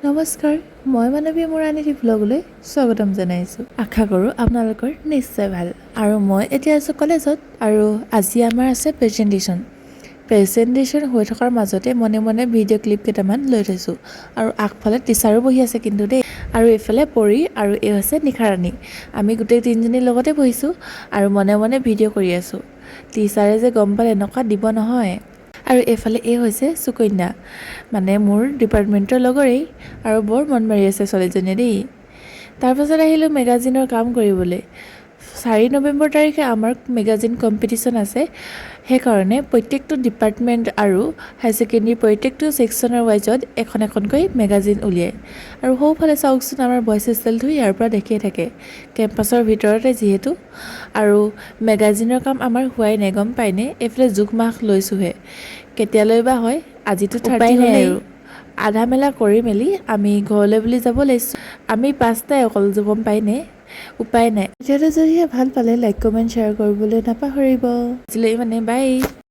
নমস্কাৰ, মই মানৱী মুৰাণী ভ্লগলৈ স্বাগতম জনাইছোঁ। আশা কৰোঁ আপোনালোকৰ নিশ্চয় ভাল। আৰু মই এতিয়া আছোঁ কলেজত আৰু আজি আমাৰ আছে প্ৰেজেণ্টেশ্যন হৈ থকাৰ মাজতে মনে মনে ভিডিঅ' ক্লিপ কেইটামান লৈ থৈছোঁ। আৰু আগফালে টিচাৰো বহি আছে কিন্তু দেই। আৰু এইফালে পৰি আৰু এই হৈছে নিশাৰাণী। আমি গোটেই তিনিজনীৰ লগতে বহিছোঁ আৰু মনে মনে ভিডিঅ' কৰি আছোঁ। টিচাৰে যে গম পালে এনেকুৱা দিব নহয়। আৰু এইফালে এই হৈছে সুকন্যা, মানে মোৰ ডিপাৰ্টমেণ্টৰ লগৰেই আৰু বৰ মন মাৰি আছে ছোৱালীজনীয়ে দেই। তাৰপাছত আহিলোঁ মেগাজিনৰ কাম কৰিবলৈ। 4 নৱেম্বৰ তাৰিখে আমাৰ মেগাজিন কম্পিটিশ্যন আছে, সেইকাৰণে প্ৰত্যেকটো ডিপাৰ্টমেণ্ট আৰু হাই ছেকেণ্ডেৰী প্ৰত্যেকটো ছেকশ্যনৰ ৱাইজত এখন এখনকৈ মেগাজিন উলিয়ায়। আৰু সৌফালে চাওকচোন আমাৰ বইজ হোষ্টেলটো ইয়াৰ পৰা দেখিয়ে থাকে, কেম্পাছৰ ভিতৰতে যিহেতু। আৰু মেগাজিনৰ কাম আমাৰ হোৱাই নাই গম পায়নে, এইফালে জোখ মাখ লৈছোঁহে, কেতিয়ালৈ বা হয়। আজিতো 30 হ'লেই আৰু আধা মেলা কৰি মেলি আমি ঘৰলৈ বুলি যাব লাগিছোঁ। আমি 5টাই অকল গম পাইনে, উপায় নাই। এতিয়াতো যদিহে ভাল পালে লাইক কমেণ্ট শ্বেয়াৰ কৰিবলৈ নাপাহৰিব। আজিলৈ মানে বাই।